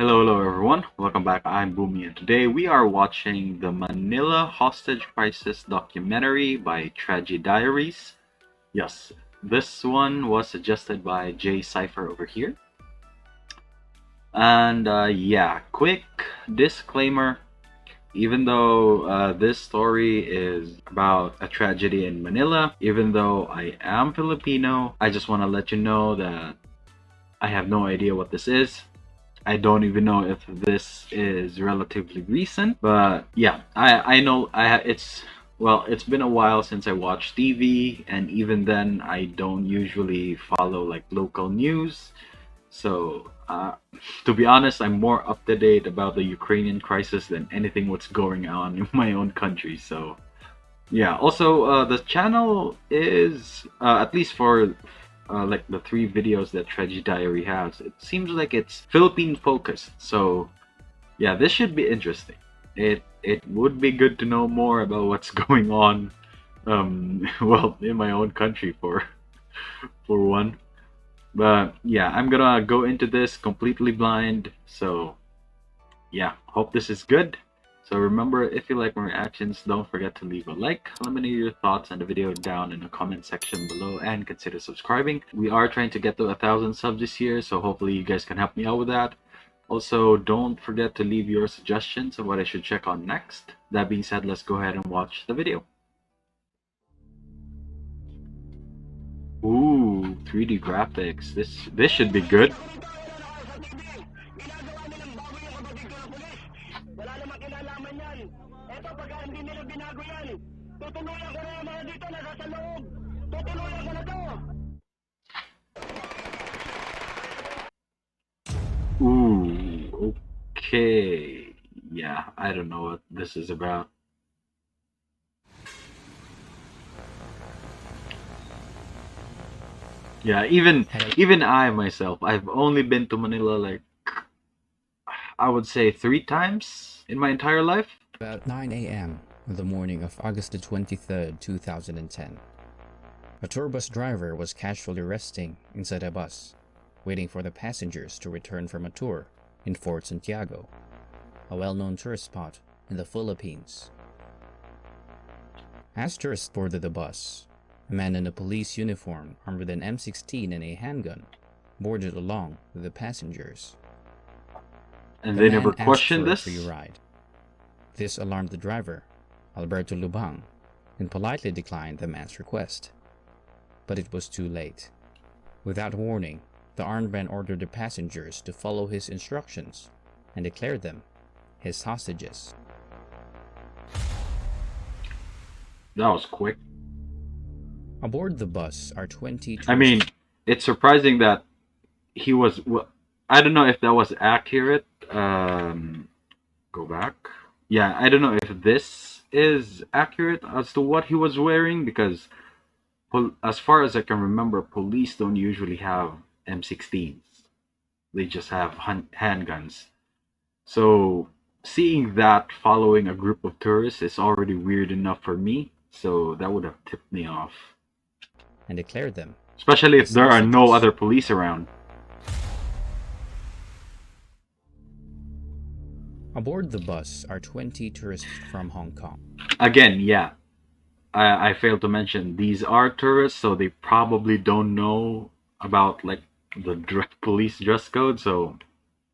Hello everyone. Welcome back. I'm Bumi, and today we are watching the Manila hostage crisis documentary by TrageDiaries. Yes, this one was suggested by Jay Cypher over here. And yeah, quick disclaimer. Even though this story is about a tragedy in Manila, even though I am Filipino, I just want to let you know that I have no idea what this is. I don't even know if this is relatively recent, but yeah, I know it's been a while since I watched TV, and even then I don't usually follow like local news. So to be honest, I'm more up to date about the Ukrainian crisis than anything what's going on in my own country. So yeah. Also, the channel is at least for like the three videos that Treasure Diary has. It seems like it's Philippine focused. So yeah, this should be interesting. It would be good to know more about what's going on. Well, in my own country for one. But yeah, I'm gonna go into this completely blind. So yeah, hope this is good. So remember, if you like my reactions, don't forget to leave a like, let me know your thoughts on the video down in the comment section below, and consider subscribing. We are trying to get to 1,000 subs this year, so hopefully you guys can help me out with that. Also, don't forget to leave your suggestions of what I should check on next. That being said, let's go ahead and watch the video. Ooh, 3D graphics. This should be good. Ooh, okay. Yeah, I don't know what this is about. Yeah, even I myself, I've only been to Manila like I would say 3 times in my entire life. About 9 a.m. on the morning of August the 23rd, 2010, a tour bus driver was casually resting inside a bus, waiting for the passengers to return from a tour in Fort Santiago, a well-known tourist spot in the Philippines. As tourists boarded the bus, a man in a police uniform armed with an M16 and a handgun boarded along with the passengers. And The they man never asked questioned for a this. free ride. This alarmed the driver, Alberto Lubang, and politely declined the man's request. But it was too late. Without warning, the armed man ordered the passengers to follow his instructions and declared them his hostages. That was quick. Aboard the bus are 20 I mean, tourists. it's surprising that he was. I don't know if that was accurate. Go back. Yeah, I don't know if this is accurate as to what he was wearing, because as far as I can remember, police don't usually have M16s. They just have handguns. So seeing that following a group of tourists is already weird enough for me. So that would have tipped me off. And declared them, Especially if his there are no hostages. other police around. Aboard the bus are 20 tourists from Hong Kong. Again, yeah, I failed to mention these are tourists, so they probably don't know about like the police dress code. So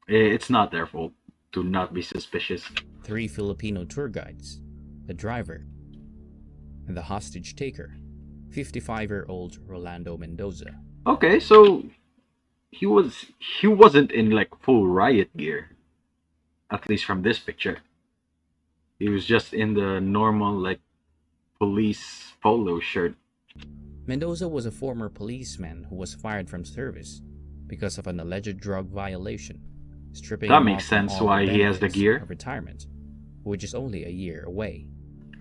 it's not their fault to not be suspicious. 3 Filipino tour guides, the driver, and the hostage taker, 55-year-old Rolando Mendoza. Okay, so he wasn't in like full riot gear, at least from this picture. He was just in the normal like police polo shirt. Mendoza was a former policeman who was fired from service because of an alleged drug violation, stripping That him makes off from sense all why the he has the benefits gear. of retirement, which is only a year away.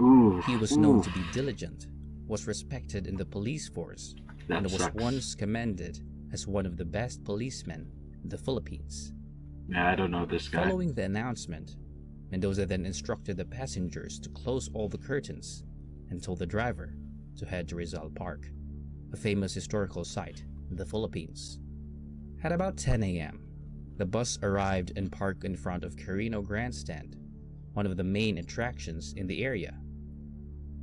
Ooh, He was known to be diligent, was respected in the police force, that and was sucks. once commended as one of the best policemen in the Philippines. Yeah, I don't know this guy. Following the announcement, Mendoza then instructed the passengers to close all the curtains and told the driver to head to Rizal Park, a famous historical site in the Philippines. At about 10 a.m., The bus arrived and parked in front of Carino Grandstand, one of the main attractions in the area.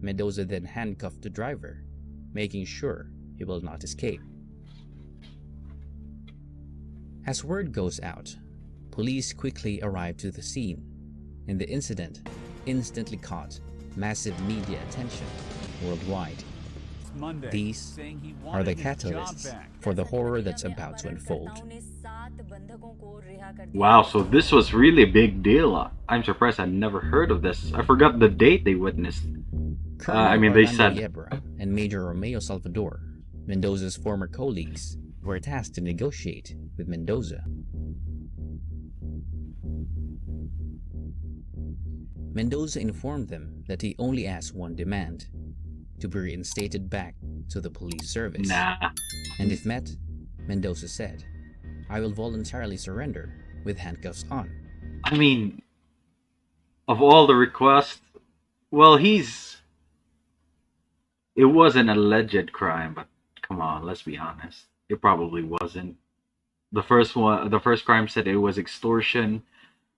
Mendoza then handcuffed the driver, making sure he will not escape. As word goes out, police quickly arrived to the scene, and the incident instantly caught massive media attention worldwide. These are the catalysts for the horror that's about to unfold. Wow, so this was really a big deal. I'm surprised I never heard of this. I forgot the date they witnessed. Colonel They Orlando said... Yebra and Major Romeo Salvador, Mendoza's former colleagues, were tasked to negotiate with Mendoza. Mendoza informed them that he only asked one demand: to be reinstated back to the police service. Nah. And if met, Mendoza said, "I will voluntarily surrender with handcuffs on." I mean, of all the requests, well, it was an alleged crime, but come on, let's be honest. It probably wasn't. The first crime said it was extortion,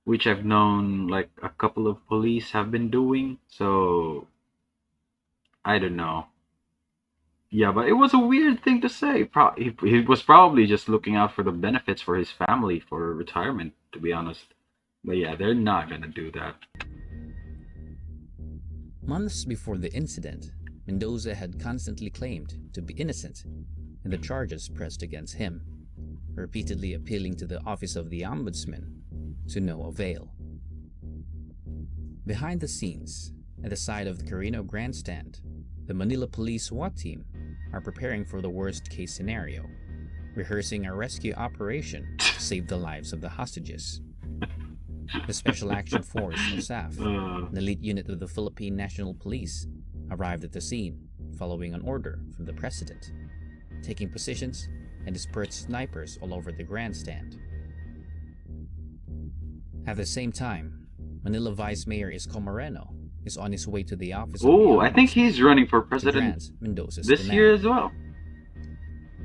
which I've known like a couple of police have been doing. So I don't know. Yeah, but it was a weird thing to say. He was probably just looking out for the benefits for his family for retirement, to be honest. But yeah, they're not gonna do that. Months before the incident, Mendoza had constantly claimed to be innocent in the charges pressed against him, repeatedly appealing to the Office of the Ombudsman, to no avail. Behind the scenes, at the side of the Carino Grandstand, the Manila Police SWAT team are preparing for the worst-case scenario, rehearsing a rescue operation to save the lives of the hostages. The Special Action Force, or SAF, an elite unit of the Philippine National Police, arrived at the scene following an order from the president, taking positions and dispersed snipers all over the grandstand. At the same time, Manila Vice Mayor Isko Moreno is on his way to the office of the Oh, I think Ombudsman he's running for to president grant Mendoza's this demand. year as well.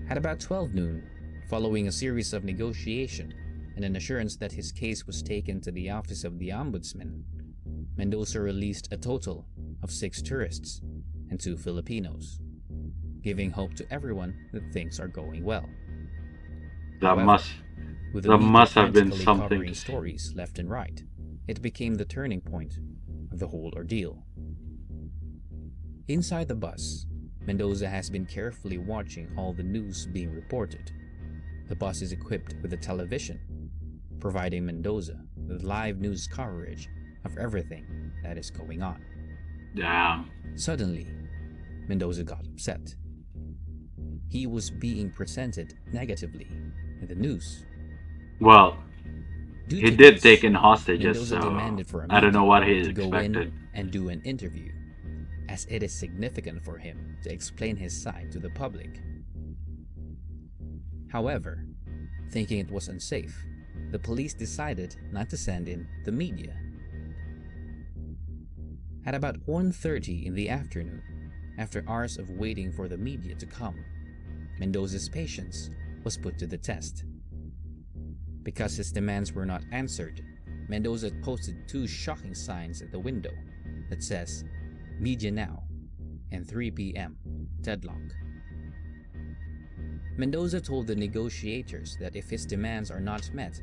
At about 12 noon, following a series of negotiation and an assurance that his case was taken to the office of the Ombudsman, Mendoza released a total of 6 tourists and 2 Filipinos, giving hope to everyone that things are going well. That However, with the that media must have been frantically something. covering stories left and right, it became the turning point of the whole ordeal. Inside the bus, Mendoza has been carefully watching all the news being reported. The bus is equipped with a television, providing Mendoza with live news coverage of everything that is going on. Damn. Suddenly, Mendoza got upset. He was being presented negatively in the news. Well, Due he to did this, take in hostages, Mendoza so demanded for a I don't know what he meeting to go expected. in and do an interview, as it is significant for him to explain his side to the public. However, thinking it was unsafe, the police decided not to send in the media. At about 1:30 in the afternoon, after hours of waiting for the media to come, Mendoza's patience was put to the test. Because his demands were not answered, Mendoza posted 2 shocking signs at the window that says, "Media now," and 3 p.m., deadlock. Mendoza told the negotiators that if his demands are not met,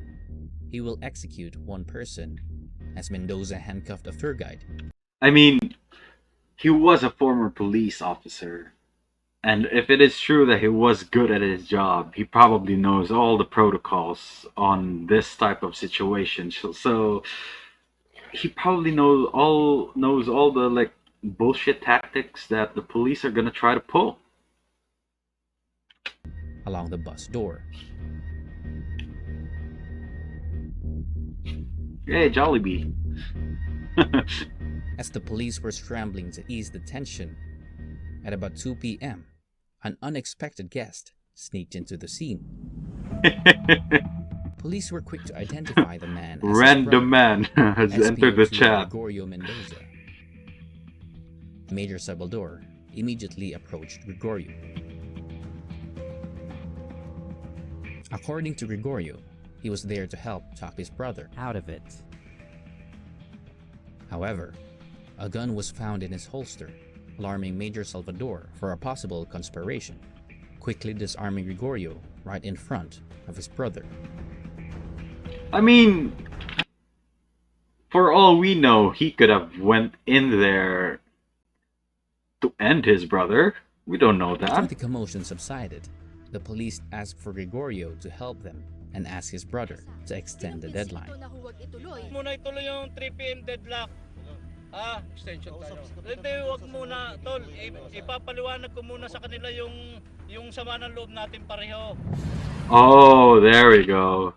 he will execute one person, as Mendoza handcuffed a tour guide. I mean, he was a former police officer. And if it is true that he was good at his job, he probably knows all the protocols on this type of situation. So he probably knows all the like bullshit tactics that the police are gonna try to pull. Along the bus door, Hey, Jollibee. as the police were scrambling to ease the tension, at about 2 p.m., an unexpected guest sneaked into the scene. Police were quick to identify the man as his Random brother, man has entered the SPO2 chat. Gregorio Mendoza. Major Salvador immediately approached Gregorio. According to Gregorio, he was there to help talk his brother out of it. However, a gun was found in his holster, alarming Major Salvador for a possible conspiration, quickly disarming Gregorio right in front of his brother. I mean, for all we know, he could have went in there to end his brother. We don't know After that. the commotion subsided, the police asked for Gregorio to help them and asked his brother to extend the deadline. Muna ituloy yung 3 p.m. deadlock. Extension tayo. Hindi, wag muna, tol. Ipapaliwanag ko muna sa kanila yung sama ng loob natin pareho. Oh, there we go.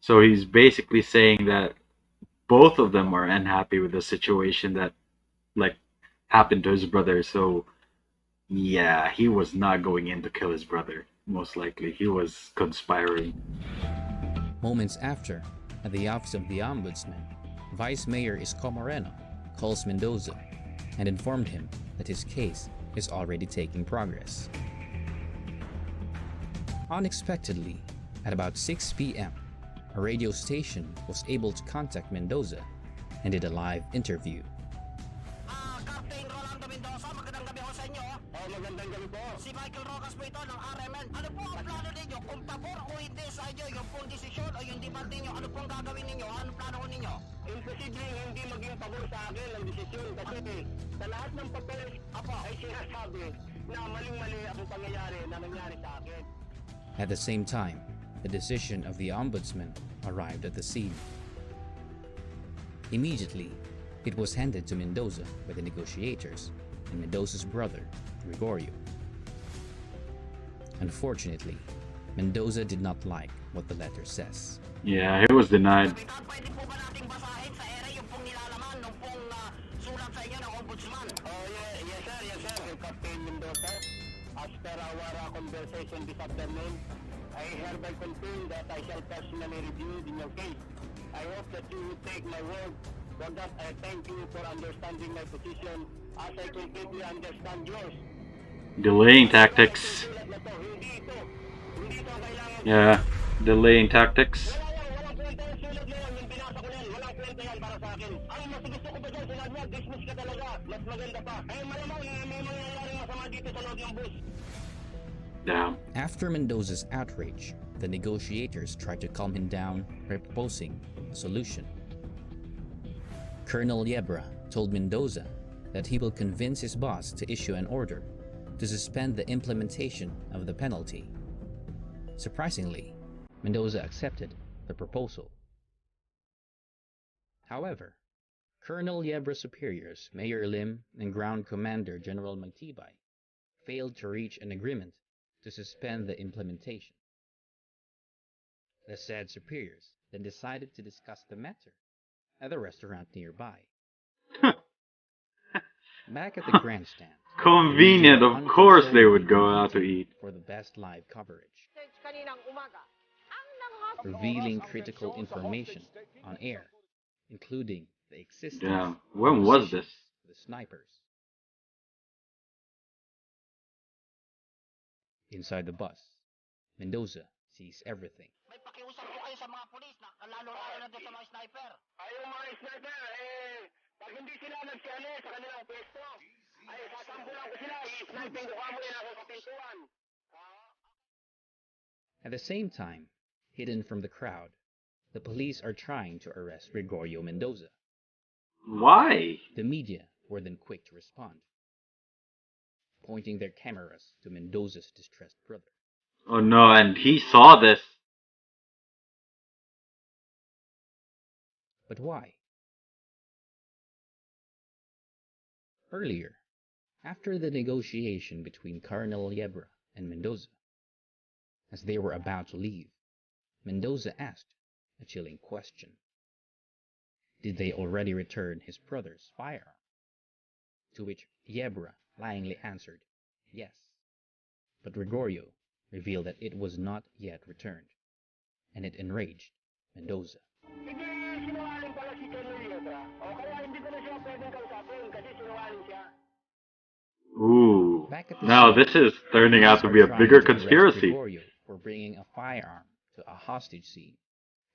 So he's basically saying that both of them are unhappy with the situation that like happened to his brother. So yeah, he was not going in to kill his brother. Most likely, he was conspiring. Moments after, at the office of the Ombudsman, Vice Mayor Isko Moreno calls Mendoza and informed him that his case is already taking progress. Unexpectedly, at about 6 p.m., a radio station was able to contact Mendoza and did a live interview. Captain Rolando Mendoza, magandang gabi ho sa inyo. Magandang gabi po. Si Michael Rocas po ito ng RMN. Ano po ang plano ninyo? Kung pabor o hindi sa inyo, yung pong desisyon o yung demand ninyo, ano pong gagawin ninyo? Anong plano ko ninyo? Imposible hindi maging pabor sa akin ang desisyon kasi sa lahat ng papel ay sinasabi na maling-mali ang pangyayari na nangyari sa akin. At the same time, the decision of the Ombudsman arrived at the scene. Immediately, it was handed to Mendoza by the negotiators and Mendoza's brother, Gregorio. Unfortunately, Mendoza did not like what the letter says. Yeah, he was denied. Pwede po ba nating basahin sa ere yung pong nilalaman ng pong sulat sa inyo ng Ombudsman? Yes sir, Captain Mendoza. As per our conversation this afternoon, I hereby confirm that I shall personally review your case. I hope that you will take my word. For that, I thank you for understanding my position as I completely understand yours. Delaying tactics. Yeah, delaying tactics. Walang kwenta yung sulat na yan, yung binasa ko yan, walang kwenta yan para sa akin. Ang mas gusto ko pa dyan, sinabi niya, dismiss ka talaga, mas maganda pa. Malamang may mangyayari masama dito sa loob ng bus. Damn. After Mendoza's outrage, the negotiators tried to calm him down by proposing a solution. Colonel Yebra told Mendoza that he will convince his boss to issue an order to suspend the implementation of the penalty. Surprisingly, Mendoza accepted the proposal. However, Colonel Yebra's superiors, Mayor Lim and Ground Commander General Magtibay, failed to reach an agreement to suspend the implementation. The said superiors then decided to discuss the matter at a restaurant nearby. Back at the grandstand, Convenient, of course they would go out to eat. for the best live coverage, revealing critical information on air, including the existence Damn, when was this? of the snipers. Inside the bus, Mendoza sees everything. May pakiusap po kayo sa mga polis na lalo-lalo na doon sa mga sniper. Ay, yung mga sniper, pag hindi sila nagsiyali sa kanilang pwesto, ay sasampulan ko sila, i-sniping ko kamo nila sa pintuan. At the same time, hidden from the crowd, the police are trying to arrest Gregorio Mendoza. Why? The media were then quick to respond, pointing their cameras to Mendoza's distressed brother. Oh no, and he saw this. But why? Earlier, after the negotiation between Colonel Yebra and Mendoza, as they were about to leave, Mendoza asked a chilling question. Did they already return his brother's firearm? To which Yebra lyingly answered, yes. But Gregorio revealed that it was not yet returned, and it enraged Mendoza. Hindi sinungaling pala si Colonel Yebra. O kaya hindi ko na siya pwedeng kausapin kasi sinungaling siya. Ooh. Back at the Now scene, this is turning out to be a trying bigger to arrest conspiracy. Gregorio for bringing a firearm to a hostage scene,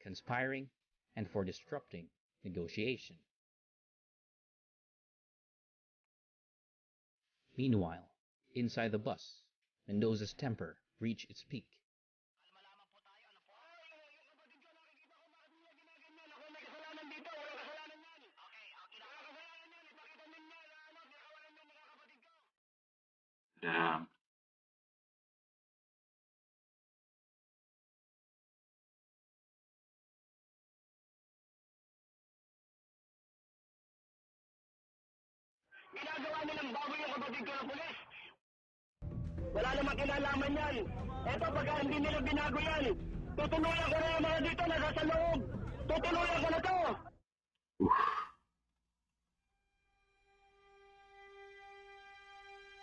conspiring, and for disrupting negotiation. Meanwhile, inside the bus, Mendoza's temper reached its peak. Damn. Ginagawa nilang bago yung kapatid ko ng pulis. Wala namang kinalaman yan. Eto, pagka hindi nila binago yan, tutuluyan ko na yung mga dito na nasa loob. Tutuluyan ko na to. Oof.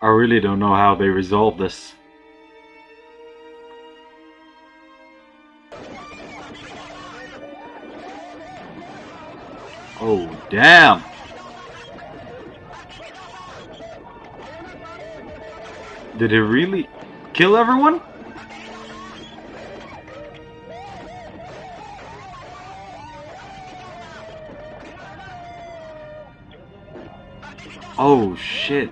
I really don't know how they resolve this. Oh, damn! Did it really kill everyone? Oh, shit.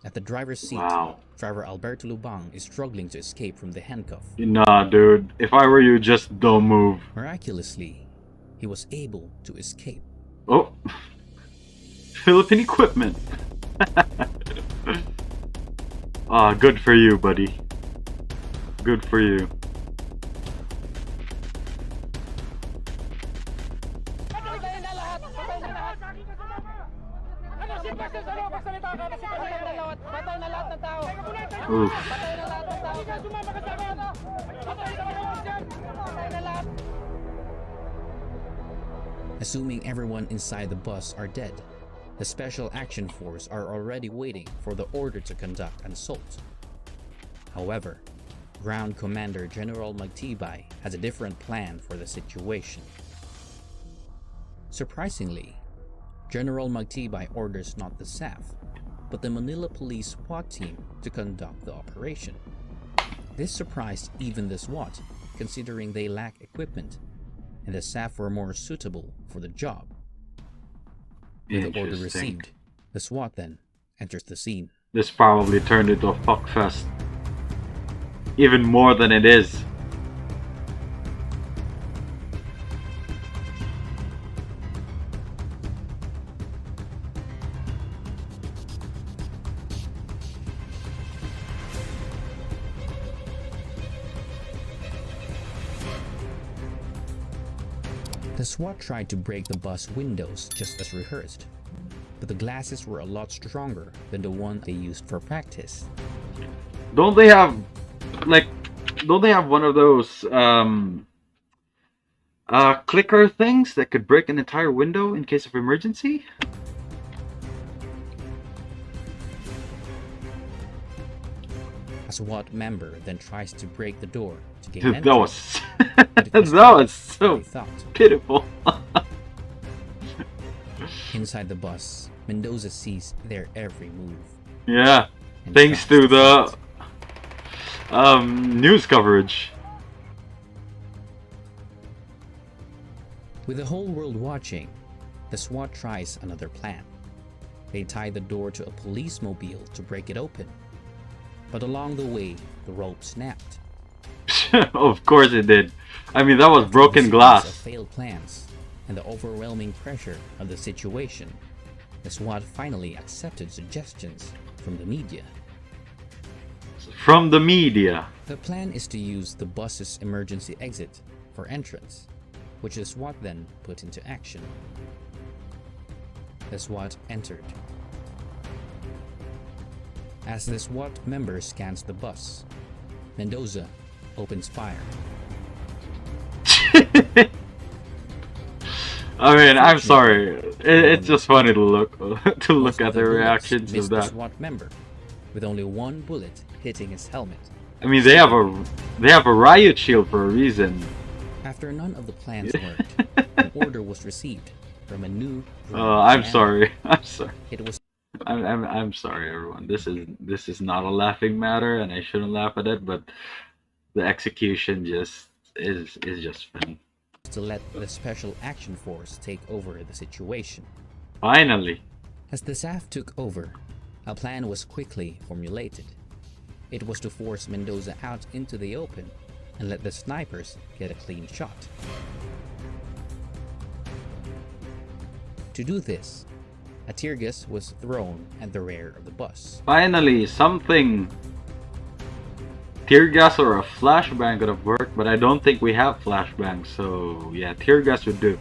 At the driver's seat, Wow. driver Alberto Lubang is struggling to escape from the handcuff. Nah, dude. If I were you, just don't move. Miraculously, he was able to escape. Oh. Philippine equipment. Ah, good for you, buddy. Good for you. Oof. Assuming everyone inside the bus are dead, the Special Action Force are already waiting for the order to conduct an assault. However, Ground Commander General Magtibay has a different plan for the situation. Surprisingly, General Magtibay orders not the SAF, but the Manila Police SWAT team to conduct the operation. This surprised even the SWAT, considering they lack equipment, and the SAF were more suitable for the job. With the order Interesting. received, the SWAT then enters the scene. This probably turned into a fuckfest. Even more than it is. The SWAT tried to break the bus windows just as rehearsed, but the glasses were a lot stronger than the one they used for practice. Don't they have one of those clicker things that could break an entire window in case of emergency? A SWAT member then tries to break the door to gain Dude, entry, that was but it was that not was what so they thought. pitiful. Inside the bus, Mendoza sees their every move. Yeah, and thanks tries to the fight. news coverage. With the whole world watching, the SWAT tries another plan. They tie the door to a police mobile to break it open. But along the way, the rope snapped. Of course it did. I mean, that was After broken the series of glass. failed plans and the overwhelming pressure of the situation, the SWAT finally accepted suggestions from the media. From the media. The plan is to use the bus's emergency exit for entrance, which the SWAT then put into action. The SWAT entered. As the SWAT member scans the bus, Mendoza opens fire. I mean, I'm sorry. It's just funny to look to look Most of at the the bullets reactions missed of the that. SWAT member, with only one bullet hitting his helmet. I mean, they have a riot shield for a reason. After none of the plans worked, an order was received from a new I'm sorry. I'm sorry. It was I'm sorry, everyone. This is not a laughing matter, and I shouldn't laugh at it. But the execution just is just funny. to let the Special Action Force take over the situation. Finally. As the SAF took over, a plan was quickly formulated. It was to force Mendoza out into the open and let the snipers get a clean shot. To do this, a tear gas was thrown at the rear of the bus. Finally, something. Tear gas or a flashbang could have worked, but I don't think we have flashbangs, so yeah, tear gas would do.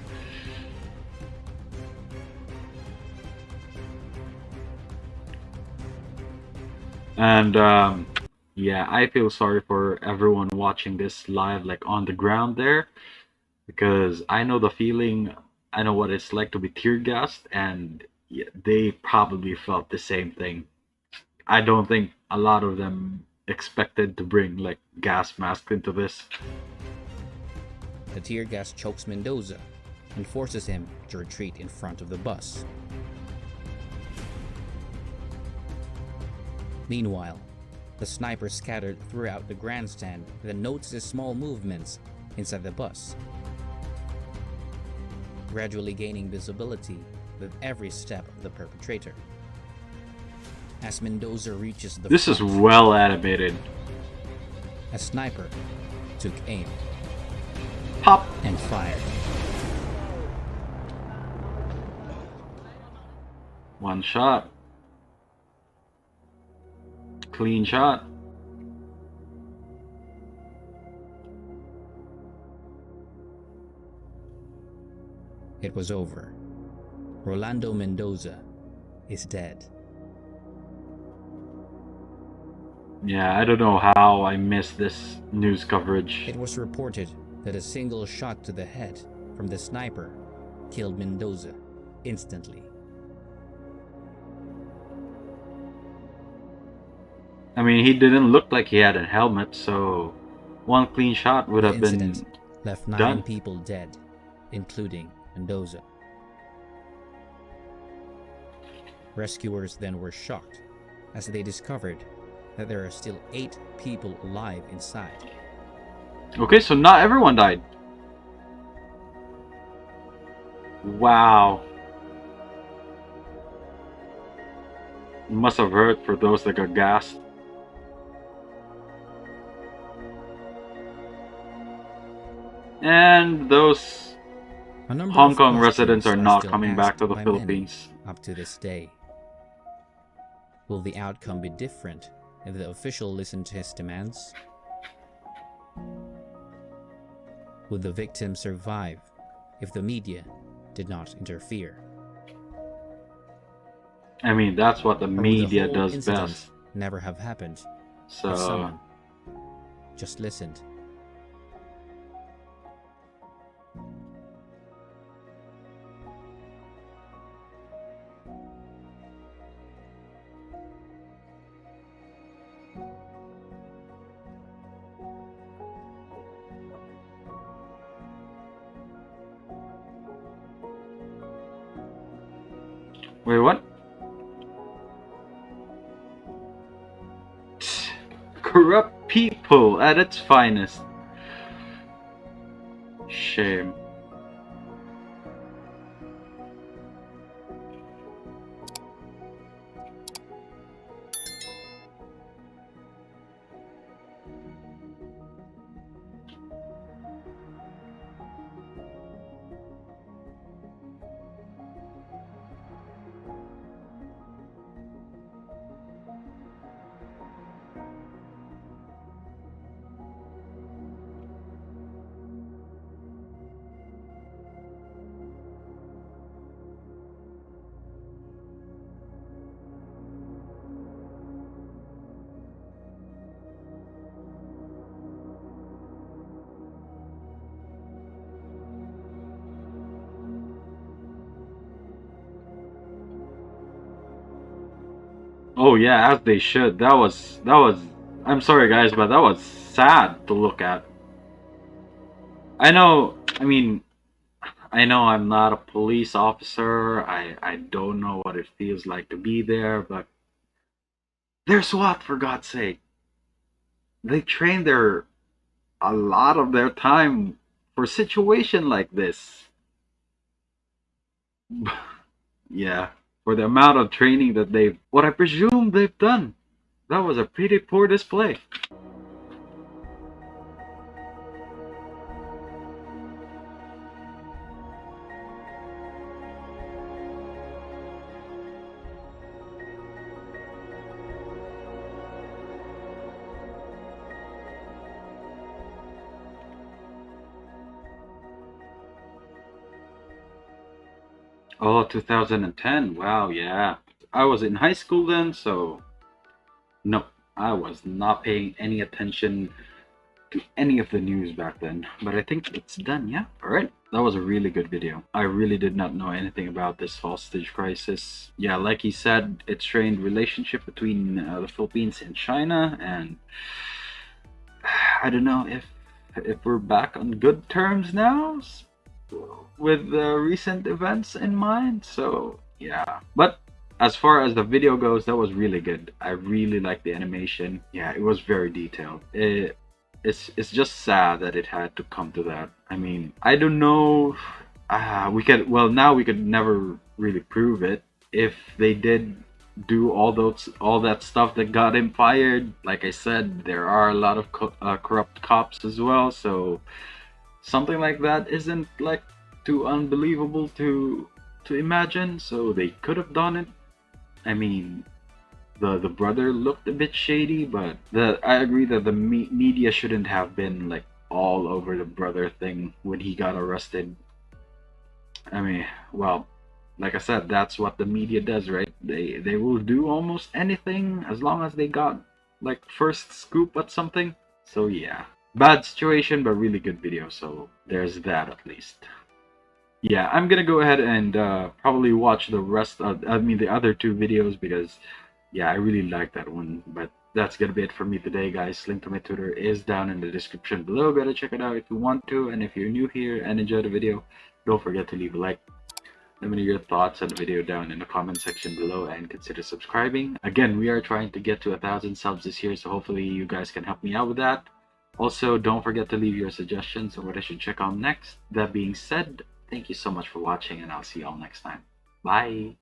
And yeah, I feel sorry for everyone watching this live, like on the ground there, because I know the feeling. I know what it's like to be tear gassed, and yeah, they probably felt the same thing. I don't think a lot of them expected to bring like gas masks into this. The tear gas chokes Mendoza and forces him to retreat in front of the bus. Meanwhile, the snipers scattered throughout the grandstand then notices small movements inside the bus, gradually gaining visibility with every step of the perpetrator. As Mendoza reaches the This is front, well animated. a sniper took aim Pop. and fired. One shot. Clean shot. It was over. Rolando Mendoza is dead. Yeah, I don't know how I missed this news coverage. It was reported that a single shot to the head from the sniper killed Mendoza instantly. I mean, he didn't look like he had a helmet, so one clean shot would The have been incident left 9 done. people dead, including Mendoza. Rescuers then were shocked as they discovered that there are still 8 people alive inside. Okay, so not everyone died. Wow. It must have hurt for those that got gassed. And those A number Hong of Kong residents questions are not still coming back asked to the by many Philippines. up to this day. Will the outcome be different if the official listened to his demands? Would the victim survive if the media did not interfere? I mean, that's what the Or would media the whole does incident best. never have happened if So, someone just listened? wait, what? Corrupt people at its finest. Shame. Oh yeah, as they should. That was I'm sorry guys, but that was sad to look at. I know, I mean, I know I'm not a police officer. I don't know what it feels like to be there, but they're SWAT, for God's sake. They train a lot of their time for a situation like this. Yeah, for the amount of training that what I presume they've done. That was a pretty poor display. Oh, 2010. Wow, yeah. I was in high school then, so no, I was not paying any attention to any of the news back then. But I think it's done, yeah? Alright. That was a really good video. I really did not know anything about this hostage crisis. Yeah, like he said, it strained relationship between the Philippines and China, and I don't know if we're back on good terms now with the recent events in mind. So yeah, but as far as the video goes, that was really good. I really like the animation. Yeah, it was very detailed. It's just sad that it had to come to that. I mean, I don't know. Now we could never really prove it if they did do all that stuff that got him fired. Like I said, there are a lot of corrupt cops as well, so something like that isn't like too unbelievable to imagine. So they could have done it. I mean, the brother looked a bit shady, but I agree that the media shouldn't have been like all over the brother thing when he got arrested. I mean, well, like I said, that's what the media does, right? They will do almost anything as long as they got like first scoop at something. So yeah, bad situation, but really good video. So there's that at least. Yeah, I'm gonna go ahead and probably watch the rest of, the other two videos, because yeah, I really like that one. But that's gonna be it for me today, guys. Link to my Twitter is down in the description below. Go to check it out if you want to, and if you're new here and enjoy the video, don't forget to leave a like. Let me know your thoughts on the video down in the comment section below, and consider subscribing. Again, we are trying to get to 1,000 subs this year, so hopefully you guys can help me out with that. Also, don't forget to leave your suggestions on what I should check out next. That being said, thank you so much for watching, and I'll see you all next time. Bye!